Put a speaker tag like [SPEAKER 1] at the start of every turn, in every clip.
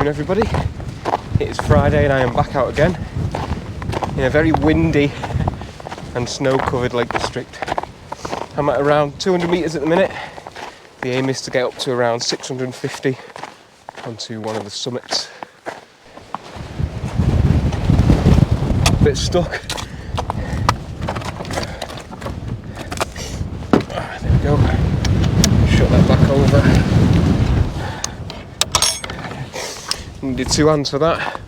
[SPEAKER 1] afternoon everybody. It is Friday and I am back out again in a very windy and snow covered Lake District. I'm at around 200 metres at the minute. The aim is to get up to around 650 onto one of the summits. A bit stuck. There we go. Shut that back over. Needed 2 hands for that.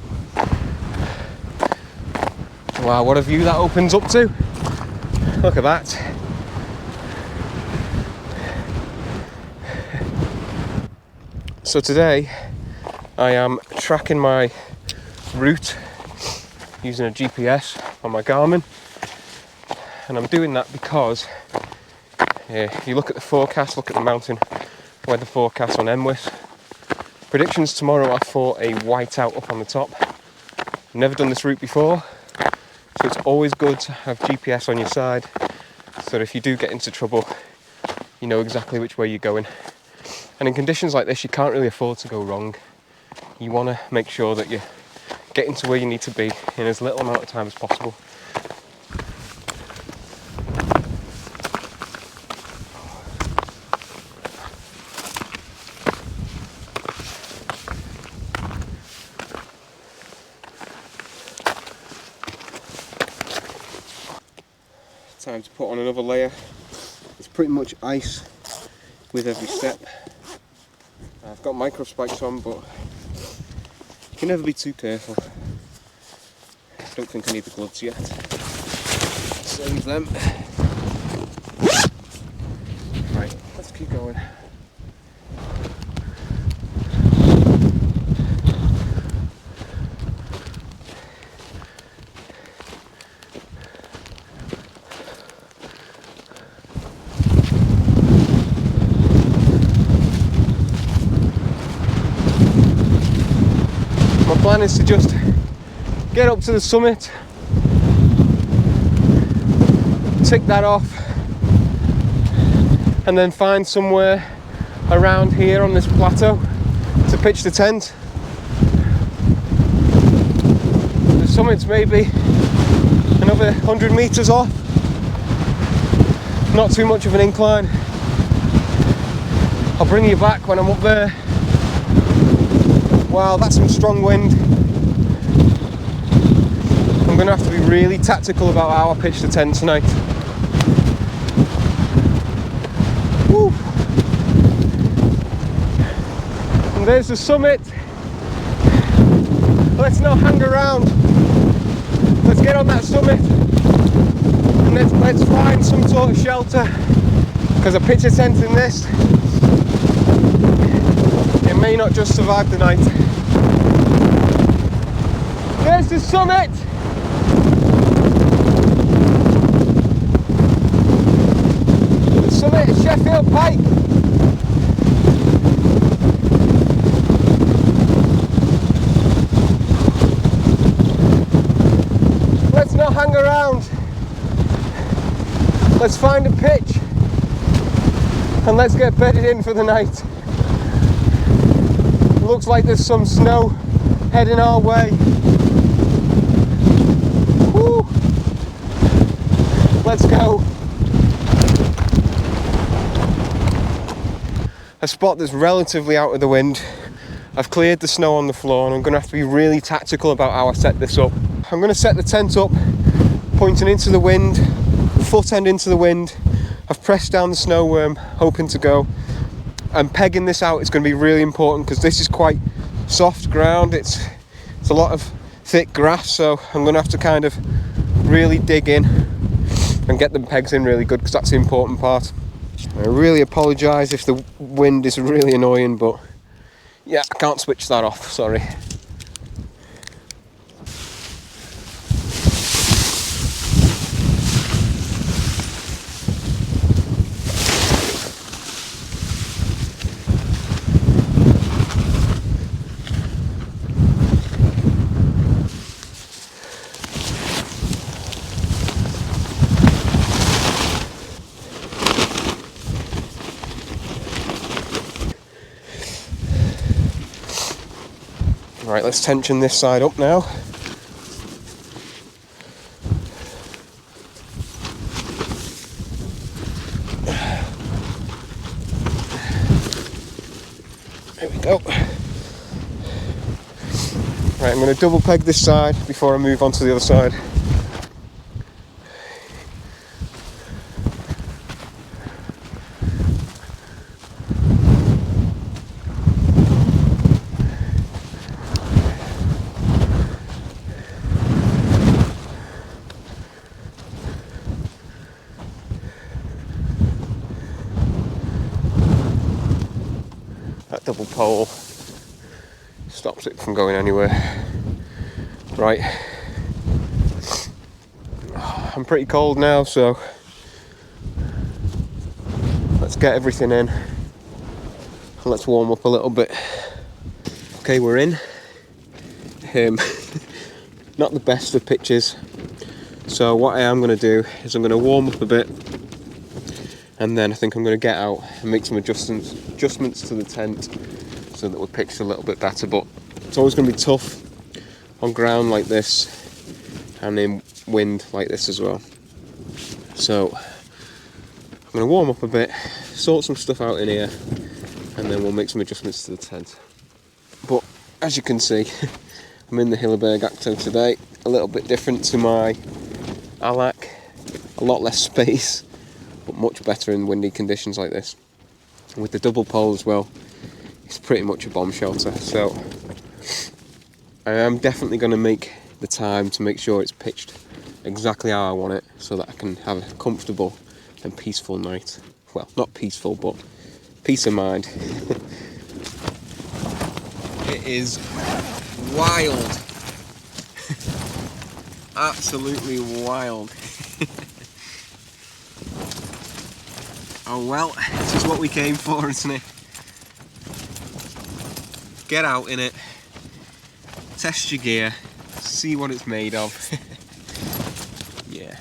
[SPEAKER 1] Wow, what a view that opens up to. Look at that. So today I am tracking my route using a GPS on my Garmin, and I'm doing that because if you look at the forecast, look at the mountain weather forecast on MWIS, predictions tomorrow are for a whiteout up on the top. I've never done this route before, so it's always good to have GPS on your side so that if you do get into trouble, you know exactly which way you're going. And in conditions like this, you can't really afford to go wrong. You want to make sure that you're getting to where you need to be in as little amount of time as possible. Time to put on another layer. It's pretty much ice with every step. I've got micro spikes on, but you can never be too careful. Don't think I need the gloves yet. Save them. Right, let's keep going. My plan is to just get up to the summit, tick that off, and then find somewhere around here on this plateau to pitch the tent. The summit's maybe another 100 metres off, not too much of an incline. I'll bring you back when I'm up there. Wow, that's some strong wind. I'm going to have to be really tactical about how I pitch the tent tonight. Woo. And there's the summit. Let's not hang around. Let's get on that summit and let's find some sort of shelter, because a pitch a tent in this, it may not just survive the night. There's the summit! The summit is Sheffield Pike. Let's not hang around. Let's find a pitch and let's get bedded in for the night. Looks like there's some snow heading our way. Woo. Let's go. A spot that's relatively out of the wind. I've cleared the snow on the floor and I'm going to have to be really tactical about how I set this up. I'm going to set the tent up pointing into the wind, foot end into the wind. I've pressed down the snow worm, hoping to go. And pegging this out is going to be really important because this is quite soft ground. It's a lot of thick grass, so I'm going to have to kind of really dig in and get the pegs in really good, because that's the important part. I really apologise if the wind is really annoying, but yeah, I can't switch that off, sorry. Right, let's tension this side up now. There we go. Right, I'm going to double peg this side before I move on to the other side. That double pole stops it from going anywhere. Right, I'm pretty cold now, so let's get everything in. Let's warm up a little bit. Okay, we're in. Not the best of pictures, so what I am going to do is I'm going to warm up a bit, and then I think I'm going to get out and make some adjustments to the tent so that we're pitched a little bit better. But it's always going to be tough on ground like this and in wind like this as well. So I'm going to warm up a bit, sort some stuff out in here, and then we'll make some adjustments to the tent. But as you can see, I'm in the Hilleberg Akto today, a little bit different to my Alac, a lot less space, but much better in windy conditions like this. And with the double pole as well, it's pretty much a bomb shelter. So I am definitely going to make the time to make sure it's pitched exactly how I want it, so that I can have a comfortable and peaceful night. Well, not peaceful, but peace of mind. It is wild. Absolutely wild. Oh well, this is what we came for, isn't it? Get out in it, test your gear, see what it's made of. Yeah.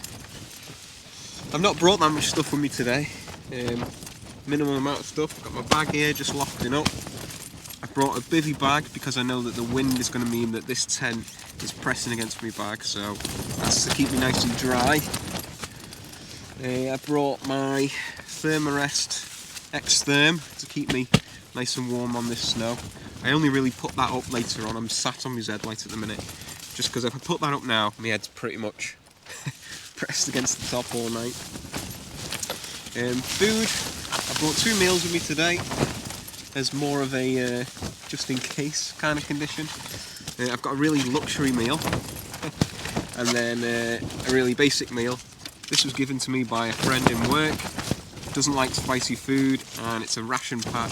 [SPEAKER 1] I've not brought that much stuff with me today. Minimum amount of stuff. I've got my bag here just lofting up. I've brought a bivvy bag because I know that the wind is going to mean that this tent is pressing against my bag, so that's to keep me nice and dry. I brought my Thermarest X-Therm to keep me nice and warm on this snow. I only really put that up later on. I'm sat on my Z-Lite at the minute, just because if I put that up now, my head's pretty much pressed against the top all night. Food, I brought 2 meals with me today. There's more of a just in case kind of condition. I've got a really luxury meal and then a really basic meal. This was given to me by a friend in work. Doesn't like spicy food, and it's a ration pack,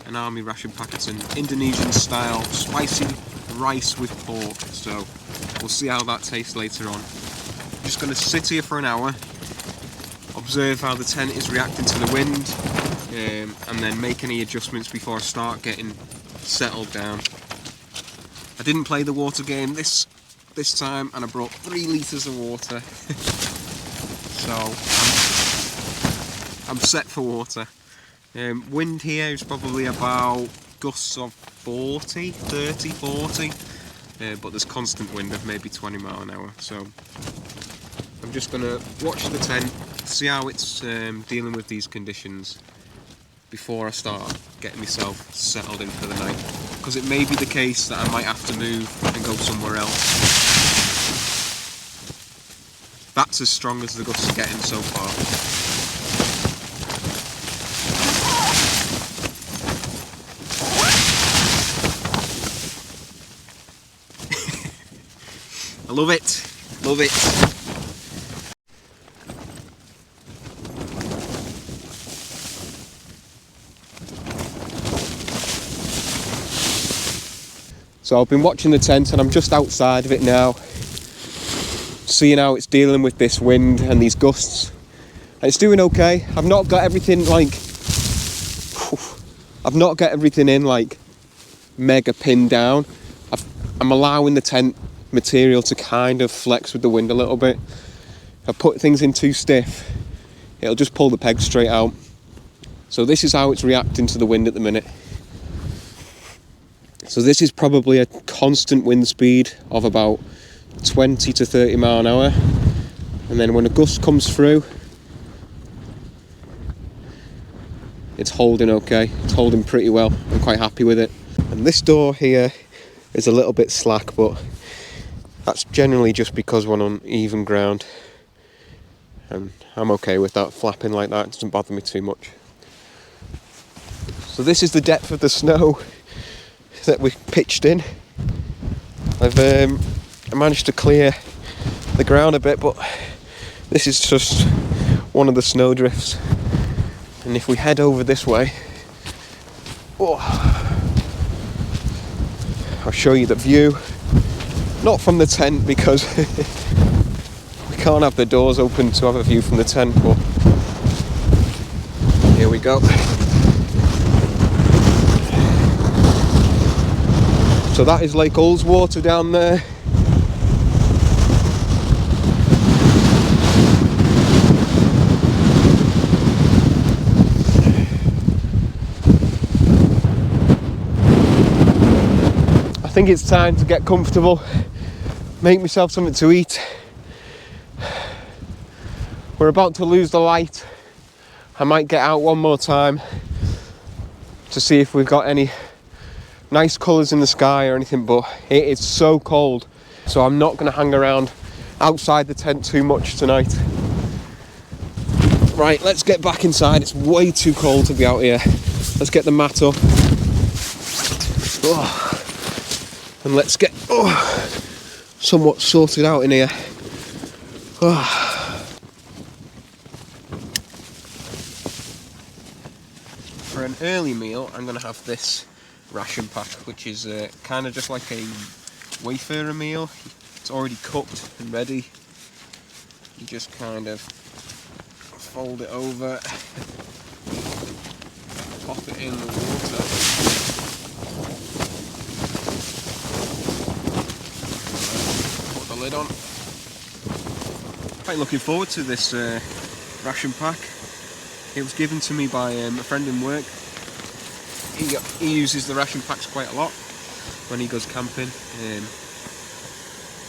[SPEAKER 1] an army ration pack. It's an Indonesian style spicy rice with pork, so we'll see how that tastes later on. I'm just going to sit here for an hour, observe how the tent is reacting to the wind, and then make any adjustments before I start getting settled down. I didn't play the water game this time, and I brought 3 litres of water. So I'm set for water. Wind here is probably about gusts of 30, 40, but there's constant wind of maybe 20 mile an hour. So I'm just going to watch the tent, see how it's dealing with these conditions before I start getting myself settled in for the night. Because it may be the case that I might have to move and go somewhere else. That's as strong as the gusts are getting so far. I love it, love it. So I've been watching the tent and I'm just outside of it now, seeing how it's dealing with this wind and these gusts. And it's doing okay. I've not got everything in like mega pinned down. I'm allowing the tent material to kind of flex with the wind a little bit. If I put things in too stiff, it'll just pull the peg straight out. So this is how it's reacting to the wind at the minute. So this is probably a constant wind speed of about 20 to 30 mile an hour. And then when a gust comes through, it's holding okay. It's holding pretty well. I'm quite happy with it. And this door here is a little bit slack, but that's generally just because we're on uneven ground. And I'm okay with that. Flapping like that, it doesn't bother me too much. So this is the depth of the snow that we pitched in. I've managed to clear the ground a bit, but this is just one of the snow drifts. And if we head over this way, I'll show you the view. Not from the tent, because we can't have the doors open to have a view from the tent, but here we go. So that is Lake Ullswater down there. I think it's time to get comfortable, make myself something to eat. We're about to lose the light. I might get out one more time to see if we've got any nice colours in the sky or anything, but it is so cold, so I'm not going to hang around outside the tent too much tonight. Right, let's get back inside. It's way too cold to be out here. Let's get the mat up. And let's get somewhat sorted out in here. For an early meal, I'm going to have this ration pack, which is kind of just like a wayfarer meal. It's already cooked and ready. You just kind of fold it over, pop it in the water, put the lid on. Quite looking forward to this ration pack. It was given to me by a friend in work. He uses the ration packs quite a lot when he goes camping,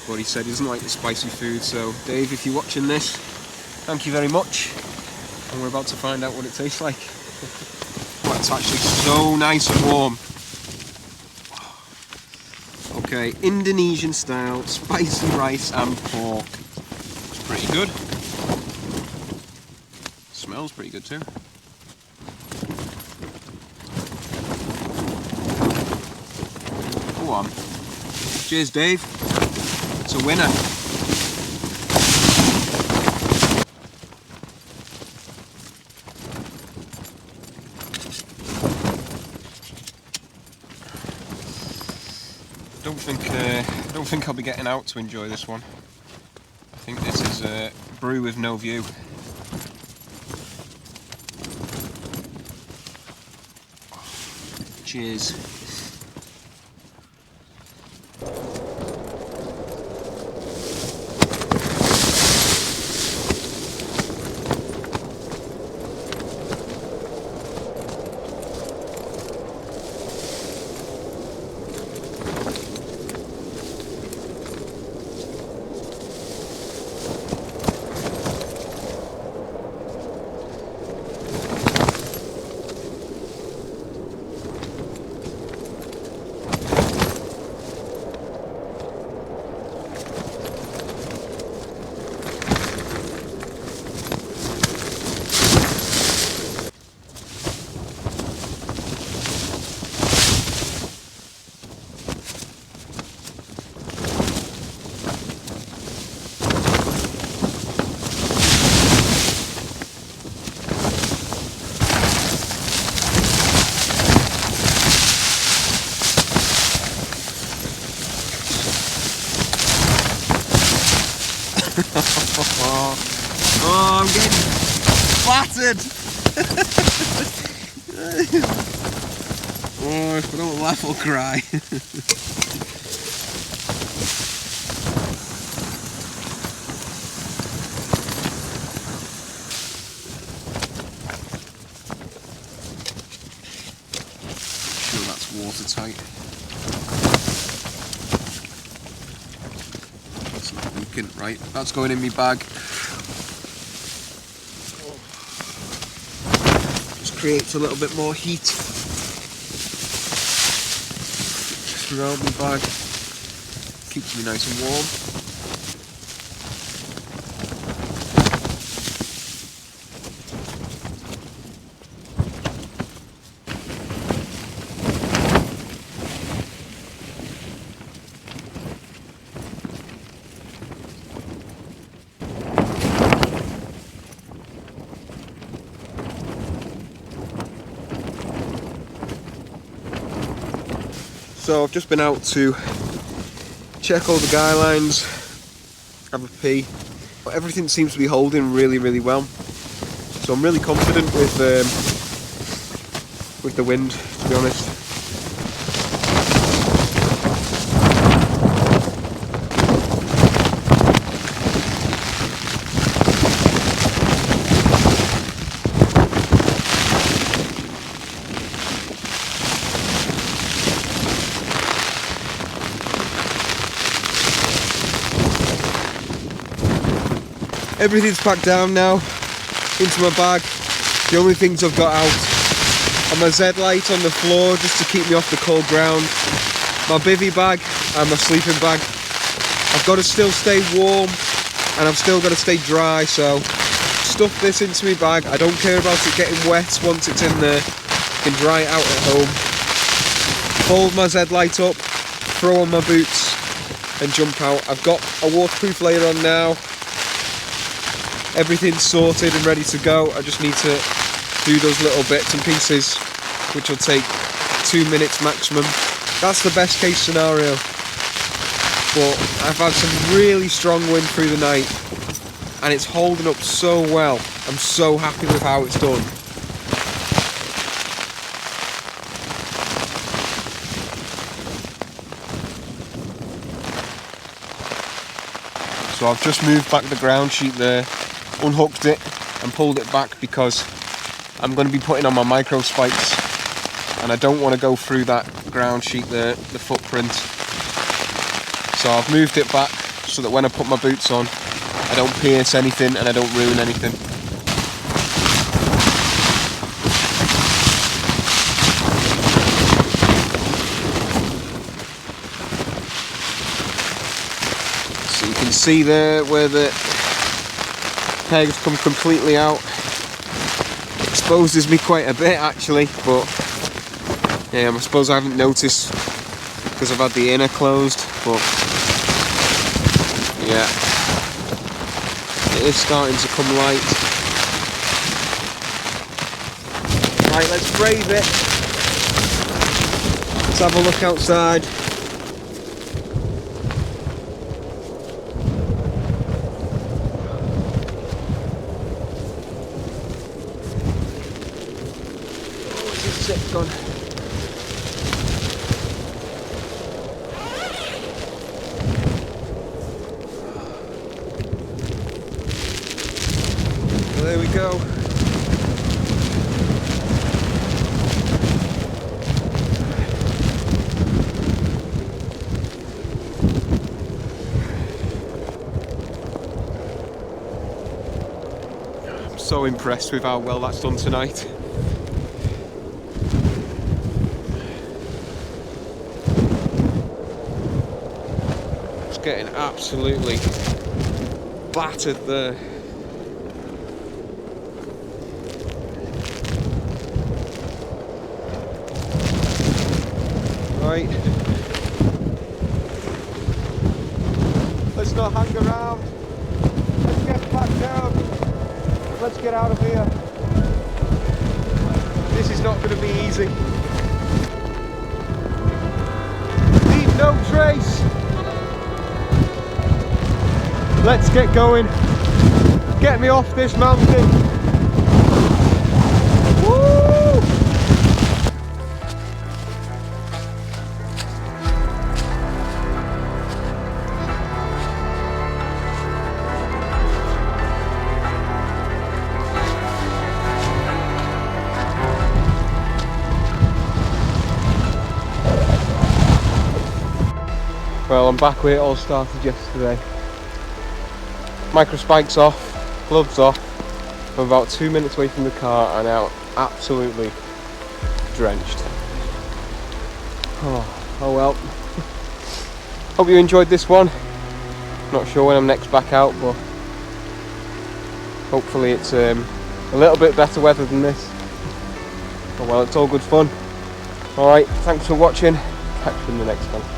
[SPEAKER 1] but he said he doesn't like the spicy food. So Dave, if you're watching this, thank you very much, and we're about to find out what it tastes like. Oh, it's actually so nice and warm. Okay, Indonesian style spicy rice and pork. It's pretty good. Smells pretty good too. Go on. Cheers, Dave. It's a winner. I don't think I'll be getting out to enjoy this one. I think this is a brew with no view. Cheers. Oh, I'm getting flattered. Oh, if I don't laugh, I'll cry. Sure, that's watertight. second. Right, that's going in my bag. Just creates a little bit more heat throughout my bag. Keeps me nice and warm. So I've just been out to check all the guy lines, have a pee. Everything seems to be holding really, really well. So I'm really confident with the wind, to be honest. Everything's packed down now into my bag. The only things I've got out are my Z light on the floor just to keep me off the cold ground, my bivvy bag and my sleeping bag. I've got to still stay warm and I've still got to stay dry, so stuff this into my bag. I don't care about it getting wet once it's in there. I can dry it out at home. Fold my Z light up, throw on my boots and jump out. I've got a waterproof layer on now. Everything's sorted and ready to go. I just need to do those little bits and pieces, which will take 2 minutes maximum. That's the best case scenario. But I've had some really strong wind through the night and it's holding up so well. I'm so happy with how it's done. So I've just moved back the ground sheet there, unhooked it and pulled it back because I'm going to be putting on my micro spikes and I don't want to go through that ground sheet there, the footprint. So I've moved it back so that when I put my boots on I don't pierce anything and I don't ruin anything. So you can see there where the pegs come completely out. Exposes me quite a bit actually, but yeah, I suppose I haven't noticed because I've had the inner closed, but yeah, it is starting to come light. Right, let's brave it. Let's have a look outside. Gone. Well, there we go. I'm so impressed with how well that's done tonight. Getting absolutely battered there. Right, let's not hang around, let's get back down, let's get out of here. This is not going to be easy. Leave no trace. Let's get going. Get me off this mountain. Woo! Well, I'm back where it all started yesterday. micro spikes off, gloves off. I'm about 2 minutes away from the car and now absolutely drenched. Oh well. Hope you enjoyed this one. Not sure when I'm next back out, but hopefully it's a little bit better weather than this. Oh well, it's all good fun. Alright, thanks for watching. Catch you in the next one.